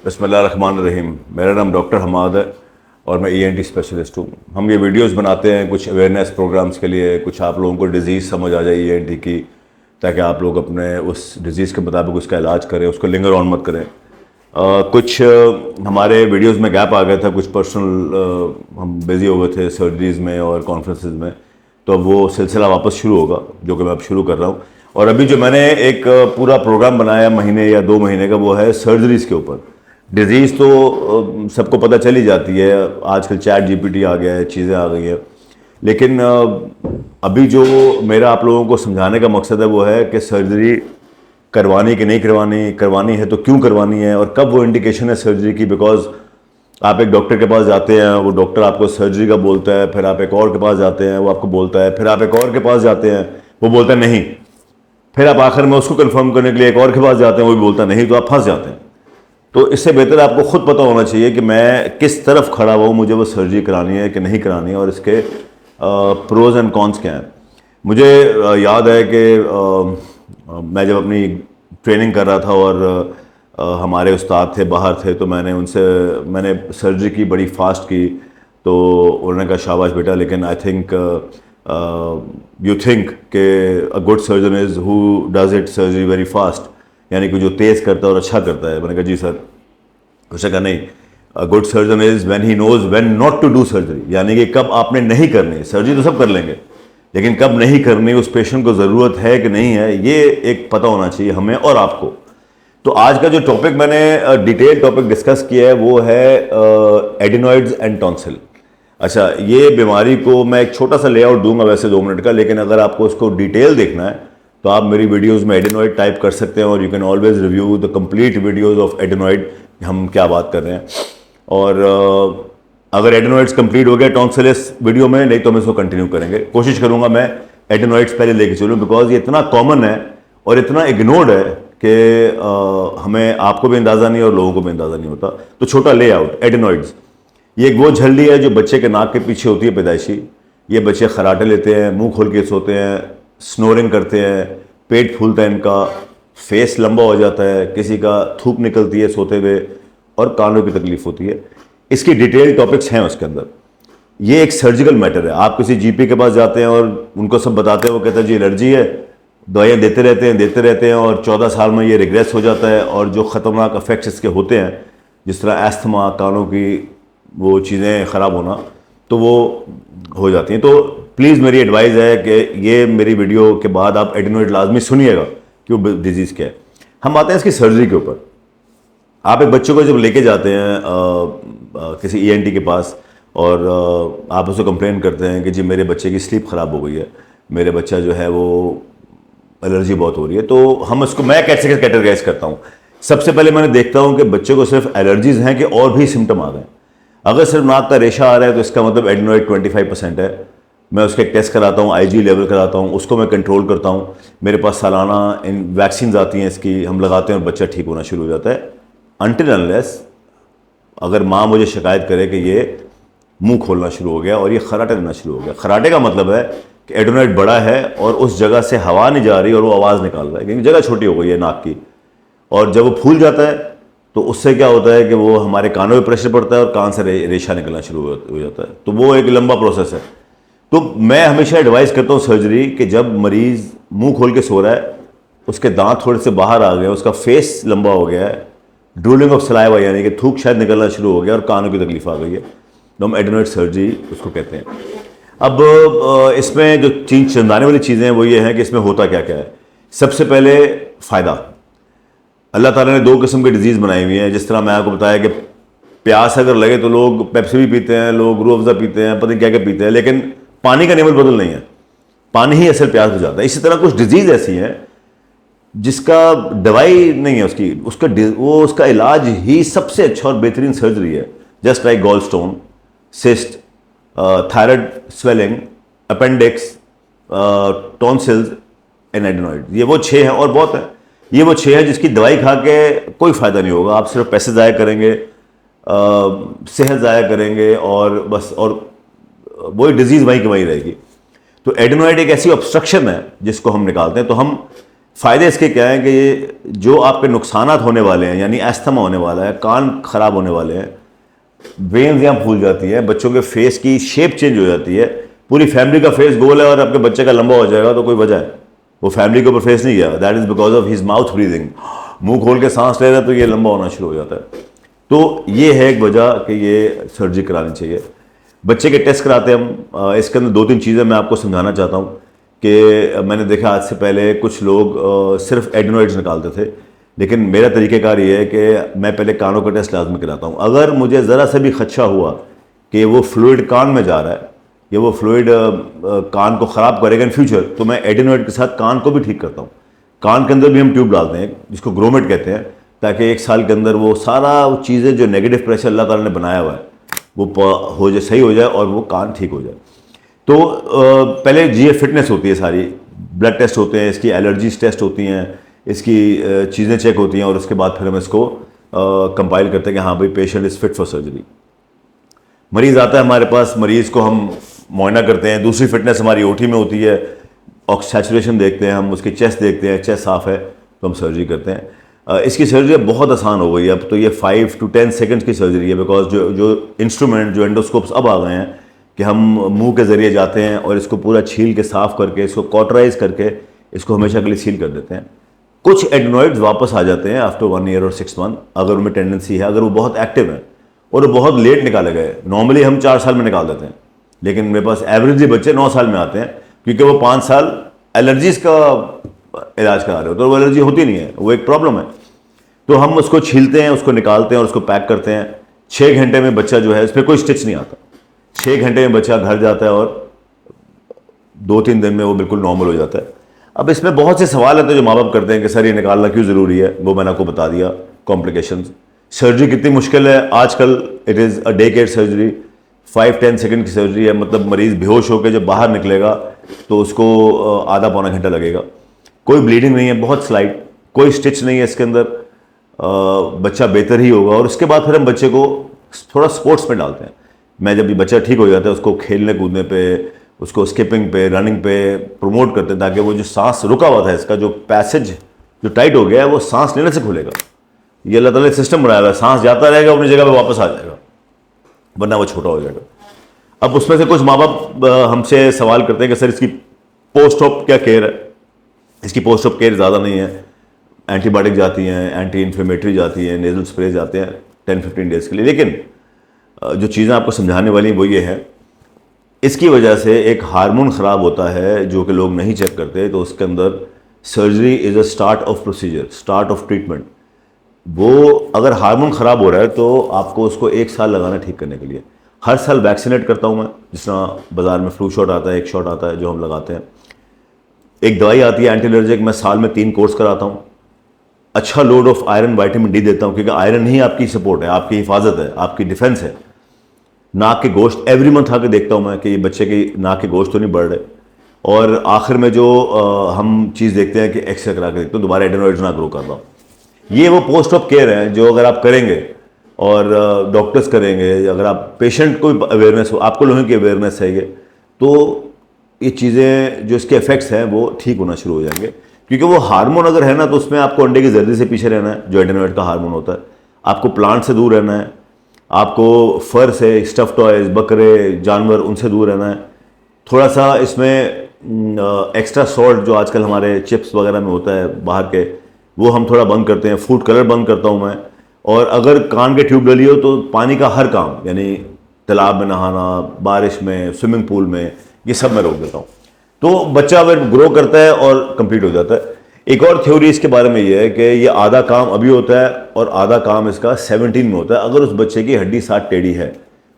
बिस्मिल्लाहिर्रहमानिर्रहीम। मेरा नाम डॉक्टर हमाद है और मैं ईएनटी स्पेशलिस्ट हूँ। हम ये वीडियोस बनाते हैं कुछ अवेयरनेस प्रोग्राम्स के लिए, कुछ आप लोगों को डिज़ीज़ समझ आ जाए ईएनटी की, ताकि आप लोग अपने उस डिज़ीज़ के मुताबिक उसका इलाज करें, उसको लिंगर ऑन मत करें। कुछ हमारे वीडियोस में गैप आ गया था, कुछ पर्सनल हम बिज़ी हो गए थे सर्जरीज़ में और कॉन्फ्रेंसेस में, तो अब वो सिलसिला वापस शुरू होगा, जो कि मैं अब शुरू कर रहा हूँ। और अभी जो मैंने एक पूरा प्रोग्राम बनाया महीने या 2 महीने का, वो है सर्जरीज़ के ऊपर। डिज़ीज़ तो सबको पता चली जाती है, आजकल चैट जीपीटी आ गया है, चीज़ें आ गई हैं, लेकिन अभी जो मेरा आप लोगों को समझाने का मकसद है वो है कि सर्जरी करवानी कि नहीं करवानी, करवानी है तो क्यों करवानी है, और कब वो इंडिकेशन है सर्जरी की। बिकॉज आप एक डॉक्टर के पास जाते हैं, वो डॉक्टर आपको सर्जरी का बोलता है, फिर आप एक और के पास जाते हैं, वो आपको बोलता है, फिर आप एक और के पास जाते हैं, वो बोलता है नहीं, फिर आप आखिर में उसको कंफर्म करने के लिए एक और के पास जाते हैं, वो भी बोलता नहीं, तो आप फंस जाते हैं। तो इससे बेहतर आपको खुद पता होना चाहिए कि मैं किस तरफ खड़ा हुआ हूँ, मुझे वो सर्जरी करानी है कि नहीं करानी है, और इसके प्रोज एंड कॉन्स क्या हैं। मुझे याद है कि मैं जब अपनी ट्रेनिंग कर रहा था और हमारे उस्ताद थे बाहर थे, तो मैंने सर्जरी की, बड़ी फास्ट की, तो उन्होंने कहा शाबाश बेटा, लेकिन आई थिंक यू थिंक कि अ good surgeon is who does it surgery very fast, यानी कि जो तेज़ करता है और अच्छा करता है। मैंने कहा जी सर। उसने कहा नहीं, a good surgeon is when he knows when not to do surgery, यानी कि कब आपने नहीं करनी। सर्जरी तो सब कर लेंगे, लेकिन कब नहीं करनी, उस पेशेंट को ज़रूरत है कि नहीं है, ये एक पता होना चाहिए हमें और आपको। तो आज का जो टॉपिक मैंने डिटेल टॉपिक डिस्कस किया है वो है एडिनॉइड्स एंड टॉन्सिल। अच्छा, ये बीमारी को मैं एक छोटा सा लेआउट दूंगा वैसे 2 मिनट का, लेकिन अगर आपको उसको डिटेल देखना है तो आप मेरी वीडियोस में एडिनॉइड टाइप कर सकते हैं, और you can always review the complete videos of adenoid, हम क्या बात कर रहे हैं। और अगर एडिनॉइड्स कंप्लीट हो गया टॉन्सिल इस वीडियो में, नहीं तो हम इसको कंटिन्यू करेंगे। कोशिश करूंगा मैं एडिनॉइड्स पहले लेके चलूँ, बिकॉज ये इतना कॉमन है और इतना इग्नोर्ड है कि हमें, आपको भी अंदाज़ा नहीं और लोगों को भी अंदाज़ा नहीं होता। तो छोटा लेआउट, एडिनॉइड्स ये एक वो झल्ली है जो बच्चे के नाक के पीछे होती है पैदाइशी। ये बच्चे खराटे लेते हैं, मुंह खोल के सोते हैं, स्नोरिंग करते हैं, पेट फूलता है इनका, फेस लंबा हो जाता है, किसी का थूक निकलती है सोते हुए, और कानों की तकलीफ होती है। इसकी डिटेल टॉपिक्स हैं उसके अंदर। ये एक सर्जिकल मैटर है। आप किसी जीपी के पास जाते हैं और उनको सब बताते हैं, वो कहता है जी एलर्जी है, दवाइयाँ देते रहते हैं, और 14 साल में ये रिग्रेस हो जाता है, और जो ख़तरनाक इफेक्ट्स इसके होते हैं, जिस तरह एस्थमा, कानों की वो चीज़ें ख़राब होना, तो वो हो जाती हैं। तो प्लीज़ मेरी एडवाइस है कि ये मेरी वीडियो के बाद आप एडिनॉइड लाजमी सुनिएगा कि वो डिजीज़ क्या है। हम आते हैं इसकी सर्जरी के ऊपर। आप एक बच्चे को जब लेके जाते हैं किसी ईएनटी के पास, और आप उससे कंप्लेन करते हैं कि जी मेरे बच्चे की स्लीप ख़राब हो गई है, मेरे बच्चा जो है वो एलर्जी बहुत हो रही है, तो हम उसको, मैं कैसे कैटेगराइज करता हूँ। सबसे पहले मैंने देखता हूँ कि बच्चे को सिर्फ एलर्जीज हैं कि और भी सिम्टम आ गए। अगर सिर्फ नाक का रेशा आ रहा है तो इसका मतलब एडिनॉइड 25% है। मैं उसके एक टेस्ट कराता हूँ, आईजी लेवल कराता हूँ, उसको मैं कंट्रोल करता हूँ। मेरे पास सालाना इन वैक्सीन आती हैं इसकी, हम लगाते हैं और बच्चा ठीक होना शुरू हो जाता है। अनटिल अनलेस अगर माँ मुझे शिकायत करे कि ये मुंह खोलना शुरू हो गया और ये खराटे देना शुरू हो गया। खराटे का मतलब है कि एडिनॉइड बड़ा है और उस जगह से हवा नहीं जा रही और वो आवाज़ निकाल रहा है, क्योंकि जगह छोटी हो गई है नाक की। और जब वो फूल जाता है तो उससे क्या होता है कि वो हमारे कानों में प्रेशर पड़ता है और कान से रेशा निकलना शुरू हो जाता है। तो वो एक लंबा प्रोसेस है। तो मैं हमेशा एडवाइस करता हूँ सर्जरी कि जब मरीज़ मुंह खोल के सो रहा है, उसके दांत थोड़े से बाहर आ गए, उसका फेस लंबा हो गया है, ड्रूलिंग ऑफ सलाइवा यानी कि थूक शायद निकलना शुरू हो गया और कानों की तकलीफ आ गई है, तो हम एडिनॉइड सर्जरी उसको कहते हैं। अब इसमें जो चीज चंदाने वाली चीज़ें हैं वो ये हैं कि इसमें होता क्या क्या है। सबसे पहले फ़ायदा, अल्लाह ताला ने 2 किस्म की डिजीज़ बनाई हुई है। जिस तरह मैं आपको बताया कि प्यास अगर लगे तो लोग पेप्सी भी पीते हैं, लोग रूह अफ़ज़ा पीते हैं, पता नहीं क्या क्या पीते हैं, लेकिन पानी का नियम बदल नहीं है, पानी ही असल प्यास बुझाता है। इसी तरह कुछ डिजीज़ ऐसी हैं जिसका दवाई नहीं है उसका इलाज ही सबसे अच्छा और बेहतरीन सर्जरी है। Just like gall stone, cyst, thyroid swelling, appendix, tonsils and adenoid. ये वो 6 हैं और बहुत है। ये वो 6 हैं जिसकी दवाई खा के कोई फ़ायदा नहीं होगा। आप सिर्फ पैसे ज़ाया करेंगे, सेहत ज़ाया करेंगे, और बस, और वही डिजीज़ वहीं की वहीं रहेगी। तो एडिनॉइड एक ऐसी ऑब्स्ट्रक्शन है जिसको हम निकालते हैं। तो हम फ़ायदे इसके क्या हैं कि ये जो आपके नुकसानात होने वाले हैं, यानी अस्थमा होने वाला है, कान ख़राब होने वाले हैं, वेन्स यहाँ फूल जाती हैं, बच्चों के फेस की शेप चेंज हो जाती है, पूरी फैमिली का फेस गोल है और आपके बच्चे का लंबा हो जाएगा तो कोई वजह है, वो फैमिली के ऊपर फेस नहीं गया, that is because of his mouth breathing. मुंह खोल के सांस ले रहा है तो ये लंबा होना शुरू हो जाता है। तो ये है एक वजह कि ये सर्जरी करानी चाहिए। बच्चे के टेस्ट कराते हैं हम, इसके अंदर 2-3 चीज़ें मैं आपको समझाना चाहता हूँ कि मैंने देखा आज से पहले कुछ लोग सिर्फ एडेनोइड्स निकालते थे, लेकिन मेरा तरीक़ेकार ये है कि मैं पहले कानों का टेस्ट लाजमी कराता हूँ। अगर मुझे ज़रा सा भी खदशा हुआ कि वो फ्लूइड कान में जा रहा है या वो फ्लूइड कान को ख़राब करेगा इन फ्यूचर, तो मैं एडेनोइड के साथ कान को भी ठीक करता हूँ। कान के अंदर भी हम ट्यूब डालते हैं जिसको ग्रोमेट कहते हैं, ताकि 1 साल के अंदर वो सारा चीज़ें जो नेगेटिव प्रेशर अल्लाह ताला ने बनाया हुआ है वो हो जाए, सही हो जाए और वो कान ठीक हो जाए। तो पहले जी फिटनेस होती है सारी, ब्लड टेस्ट होते हैं, इसकी एलर्जीज टेस्ट होती हैं, इसकी चीज़ें चेक होती हैं और उसके बाद फिर हम इसको कंपाइल करते हैं कि हाँ भाई patient is fit for surgery. मरीज़ आता है हमारे पास, मरीज़ को हम मुआयना करते हैं, दूसरी फिटनेस हमारी ओटी में होती है, सैचुरेशन देखते हैं हम, उसकी चेस्ट देखते हैं, चेस्ट साफ़ है तो हम सर्जरी करते हैं। इसकी सर्जरी बहुत आसान हो गई है, अब तो ये 5 to 10 सेकंड्स की सर्जरी है, बिकॉज जो इंस्ट्रूमेंट जो एंडोस्कोप्स अब आ गए हैं कि हम मुंह के ज़रिए जाते हैं और इसको पूरा छील के साफ़ करके इसको कॉटराइज करके इसको हमेशा के लिए सील कर देते हैं। कुछ एडेनोइड्स वापस आ जाते हैं आफ्टर 1 year और 6 month, अगर उनमें टेंडेंसी है, अगर वो बहुत एक्टिव है और वो बहुत लेट निकाले गए। नॉर्मली हम 4 साल में निकाल देते हैं, लेकिन मेरे पास एवरेजली बच्चे 9 साल में आते हैं, क्योंकि वो 5 साल एलर्जीज का इलाज करा रहे हो तो वो एलर्जी होती नहीं है, वो एक प्रॉब्लम है। तो हम उसको छीलते हैं, उसको निकालते हैं और उसको पैक करते हैं। 6 घंटे में बच्चा जो है, इस पर कोई स्टिच नहीं आता, 6 घंटे में बच्चा घर जाता है और 2-3 दिन में वो बिल्कुल नॉर्मल हो जाता है। अब इसमें बहुत से सवाल हैं तो जो माँ बाप करते हैं कि सर ये निकालना क्यों ज़रूरी है, वो मैंने आपको बता दिया। कॉम्प्लिकेशंस, सर्जरी कितनी मुश्किल है आजकल, it is a day care surgery, 5-10 second की सर्जरी है, मतलब मरीज़ बेहोश होकर जब बाहर निकलेगा तो उसको आधा पौना घंटा लगेगा। कोई ब्लीडिंग नहीं है, बहुत स्लाइट, कोई स्टिच नहीं है इसके अंदर, बच्चा बेहतर ही होगा। और उसके बाद फिर हम बच्चे को थोड़ा स्पोर्ट्स में डालते हैं। मैं जब ये बच्चा ठीक हो जाता है उसको खेलने कूदने पे, उसको स्किपिंग पे, रनिंग पे प्रमोट करते हैं, ताकि वो जो सांस रुका हुआ था, इसका जो पैसेज जो टाइट हो गया है वो सांस लेने से खुलेगा। ये अल्लाह ताला ने सिस्टम बनाया हुआ है, सांस जाता रहेगा अपनी जगह पे वापस आ जाएगा, वरना वो छोटा हो जाएगा। अब उसमें से कुछ माँ बाप हमसे सवाल करते हैं कि सर इसकी पोस्ट ऑप क्या केयर है। इसकी पोस्ट ऑप केयर ज़्यादा नहीं है, एंटीबायोटिक जाती हैं, एंटी इन्फ्लेमेटरी जाती हैं, नेजल स्प्रे जाते हैं 10-15 डेज़ के लिए। लेकिन जो चीज़ें आपको समझाने वाली वो ये है, इसकी वजह से एक हार्मोन ख़राब होता है जो कि लोग नहीं चेक करते, तो उसके अंदर surgery is a start of procedure, start of treatment. वो अगर हार्मोन ख़राब हो रहा है तो आपको उसको 1 साल लगाना ठीक करने के लिए। हर साल वैक्सीनेट करता हूँ मैं, जिस तरह बाज़ार में फ्लू शॉट आता है, 1 शॉट आता है जो हम लगाते हैं। एक दवाई आती है एंटी एलर्जिक, मैं साल में 3 कोर्स कराता हूँ। अच्छा load of iron, vitamin D देता हूँ, क्योंकि आयरन ही आपकी सपोर्ट है, आपकी हिफाजत है, आपकी डिफेंस है। नाक के गोश्त एवरी मंथ आके देखता हूँ मैं कि ये बच्चे की नाक के गोश्त तो नहीं बढ़ रहे। और आखिर में जो हम चीज़ देखते हैं कि एक्सरे करा के देखते हैं दोबारा एडेनोइड्स ना ग्रो कर रहा हूँ। ये वो पोस्ट ऑफ केयर है जो अगर आप करेंगे और डॉक्टर्स करेंगे, अगर आप पेशेंट को अवेयरनेस हो, आपको लोगों की अवेयरनेस है ये, तो ये चीज़ें जो इसके इफेक्ट्स हैं वो ठीक होना शुरू हो जाएंगे। क्योंकि वो हार्मोन अगर है ना तो उसमें आपको अंडे की जर्दी से पीछे रहना है, जो एडेनोइड का हार्मोन होता है। आपको प्लांट से दूर रहना है, आपको फर से, स्टफ टॉयज, बकरे, जानवर, उनसे दूर रहना है। थोड़ा सा इसमें एक्स्ट्रा सॉल्ट जो आजकल हमारे चिप्स वगैरह में होता है बाहर के, वो हम थोड़ा बंद करते हैं। फूड कलर बंद करता हूँ मैं। और अगर कान के ट्यूब डली हो तो पानी का हर काम, यानी तालाब में नहाना, बारिश में, स्विमिंग पूल में, ये सब मैं रोक देता हूँ। तो बच्चा अगर ग्रो करता है और कंप्लीट हो जाता है। एक और थ्योरी इसके बारे में ये है कि ये आधा काम अभी होता है और आधा काम इसका 17 में होता है। अगर उस बच्चे की हड्डी 60 टेढ़ी है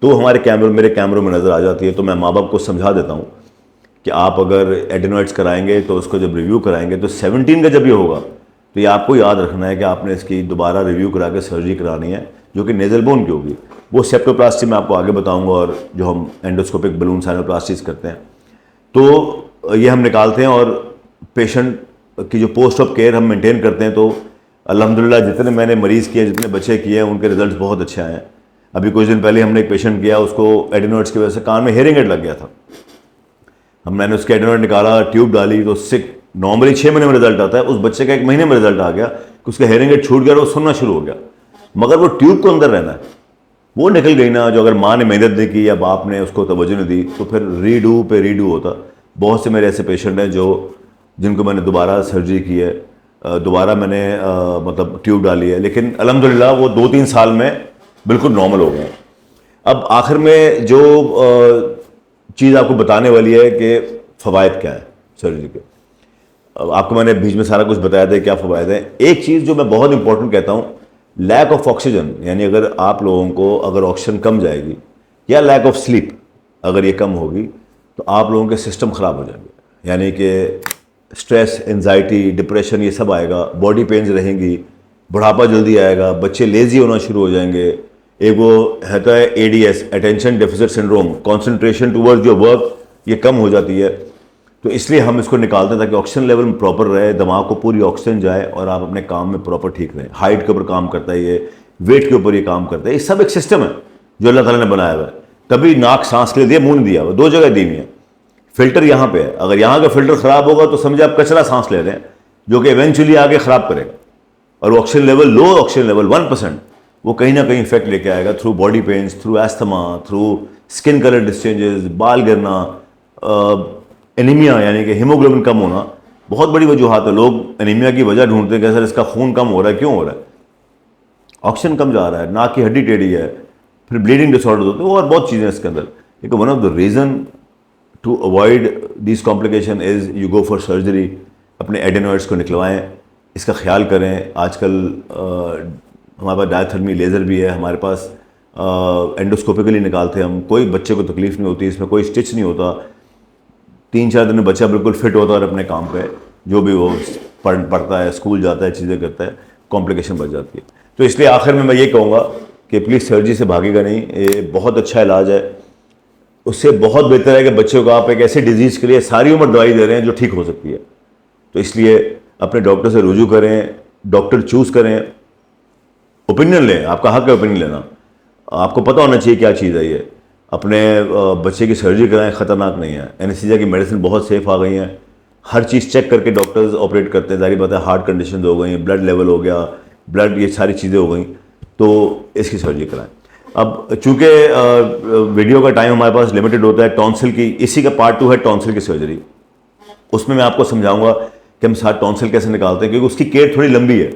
तो हमारे मेरे कैमरों में नज़र आ जाती है। तो मैं माँ बाप को समझा देता हूँ कि आप अगर एडेनोइड्स कराएंगे तो उसको जब रिव्यू कराएंगे तो 17 का जब ये होगा तो ये आपको याद रखना है कि आपने इसकी दोबारा रिव्यू करा के सर्जरी करानी है, जो कि नेजल बोन की होगी। वो सेप्टोप्लास्टी में आपको आगे बताऊंगा, और जो हम एंडोस्कोपिक बलून साइनोप्लास्टीज करते हैं तो ये हम निकालते हैं। और पेशेंट की जो पोस्ट ऑफ केयर हम मेंटेन करते हैं, तो अल्हम्दुलिल्लाह जितने मैंने मरीज़ किए, जितने बच्चे किए हैं, उनके रिजल्ट बहुत अच्छे आए हैं। अभी कुछ दिन पहले हमने एक पेशेंट किया, उसको एडेनोइड्स की वजह से कान में हेयरिंग एड लग गया था। मैंने उसके एडेनोइड निकाला, ट्यूब डाली, तो नॉर्मली 6 महीने में रिजल्ट आता है, उस बच्चे का 1 महीने में रिजल्ट आ गया कि उसका हेयरिंग एड छूट गया और वो सुनना शुरू हो गया। मगर वो ट्यूब को अंदर रहना है, वो निकल गई ना, जो अगर माँ ने मेहनत नहीं की या बाप ने उसको तवज्जो नहीं दी तो फिर रीडू पे रीडू होता। बहुत से मेरे ऐसे पेशेंट हैं जिनको मैंने दोबारा सर्जरी की है, दोबारा मैंने मतलब ट्यूब डाली है, लेकिन अल्हम्दुलिल्लाह वो 2-3 साल में बिल्कुल नॉर्मल हो गए। अब आखिर में जो चीज़ आपको बताने वाली है कि फ़वाइद क्या है सर्जरी के। अब आपको मैंने बीच में सारा कुछ बताया था क्या फ़वाइद है। एक चीज़ जो मैं बहुत इंपॉर्टेंट कहता हूँ, लैक ऑफ ऑक्सीजन, यानी अगर आप लोगों को अगर ऑक्सीजन कम जाएगी या लैक ऑफ स्लीप अगर ये कम होगी तो आप लोगों के सिस्टम ख़राब हो जाएंगे, यानी कि स्ट्रेस, एंजाइटी, डिप्रेशन ये सब आएगा, बॉडी पेन्स रहेंगी, बुढ़ापा जल्दी आएगा, बच्चे लेज़ी होना शुरू हो जाएंगे। एक वो रहता है ADS, attention deficit syndrome, concentration towards your work, ये कम हो जाती है। तो इसलिए हम इसको निकालते हैं ताकि ऑक्सीजन लेवल में प्रॉपर रहे, दिमाग को पूरी ऑक्सीजन जाए और आप अपने काम में प्रॉपर ठीक रहें। हाइट के ऊपर काम करता है ये, वेट के ऊपर ये काम करता है, ये सब एक सिस्टम है जो अल्लाह ताला ने बनाया हुआ है। तभी नाक सांस के लिए दिया, मुंह नहीं दिया हुआ, 2 जगह दी हुई है। फिल्टर यहाँ पे है, अगर यहाँ का फिल्टर ख़राब होगा तो समझे आप कचरा सांस ले रहे हैं जो कि इवेंचुअली आगे ख़राब करेगा। और oxygen level, low oxygen level 1%, वो कहीं ना कहीं इफेक्ट लेके आएगा through body pains, through asthma, through skin colour discharges, बाल गिरना, एनीमिया यानी कि हीमोग्लोबिन कम होना। बहुत बड़ी वजूहत है, लोग एनीमिया की वजह ढूंढते हैं कि सर इसका खून कम हो रहा है, क्यों हो रहा है? ऑक्सीजन कम जा रहा है, नाक की हड्डी टेढ़ी है, फिर ब्लीडिंग डिसऑर्डर होते हैं और बहुत चीज़ें इसके अंदर। लेकिन one of the reason to avoid this complication is you go for surgery. अपने एडेनोइड्स को निकलवाएं, इसका ख्याल करें। आजकल हमारे पास डायथर्मी लेज़र भी है, हमारे पास एंडोस्कोपिकली निकालते हैं हम, कोई बच्चे को तकलीफ नहीं होती, इसमें कोई स्टिच नहीं होता। 3-4 दिन में बच्चा बिल्कुल फिट होता है और अपने काम पे जो भी वो पढ़ता है, स्कूल जाता है, चीज़ें करता है, कॉम्प्लिकेशन बच जाती है। तो इसलिए आखिर में मैं ये कहूँगा कि प्लीज़ सर्जरी से भागेगा नहीं, ये बहुत अच्छा इलाज है। उससे बहुत बेहतर है कि बच्चों को आप एक ऐसे डिजीज़ के लिए सारी उम्र दवाई दे रहे हैं जो ठीक हो सकती है। तो इसलिए अपने डॉक्टर से रुजू करें, डॉक्टर चूज़ करें, ओपिनियन लें, आपका हक है ओपिनियन लेना, आपको पता होना चाहिए क्या चीज़ है ये। अपने बच्चे की सर्जरी कराएं, ख़तरनाक नहीं है। एनेस्थीसिया की मेडिसिन बहुत सेफ़ आ गई हैं, हर चीज़ चेक करके डॉक्टर्स ऑपरेट करते हैं। जारी बात है, हार्ट कंडीशन हो गई, ब्लड लेवल हो गया, ब्लड, ये सारी चीज़ें हो गई, तो इसकी सर्जरी कराएं। अब चूँकि वीडियो का टाइम हमारे पास लिमिटेड होता है, टॉन्सिल की, इसी का पार्ट 2 है टॉन्सिल की सर्जरी। उसमें मैं आपको समझाऊंगा कि हम साथ टॉन्सिल कैसे निकालते हैं, क्योंकि उसकी केयर थोड़ी लंबी है,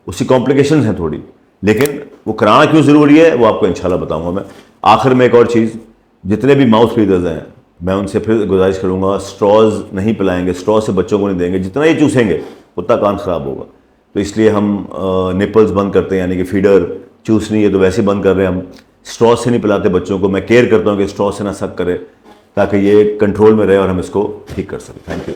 उसकी कॉम्प्लिकेशंस हैं थोड़ी, लेकिन वो कराना क्यों ज़रूरी है वो आपको इंशाल्लाह बताऊंगा मैं। आखिर में एक और चीज़, जितने भी माउथ फीडर्स हैं मैं उनसे फिर गुजारिश करूंगा, स्ट्रॉज नहीं पिलाएंगे, स्ट्रॉ से बच्चों को नहीं देंगे, जितना ये चूसेंगे उतना कान ख़राब होगा। तो इसलिए हम निपल्स बंद करते हैं, यानी कि फीडर चूसनी है तो वैसे बंद कर रहे हैं हम। स्ट्रॉ से नहीं पिलाते बच्चों को, मैं केयर करता हूँ कि स्ट्रॉ से ना सक करे, ताकि ये कंट्रोल में रहे और हम इसको ठीक कर सकें। Thank you.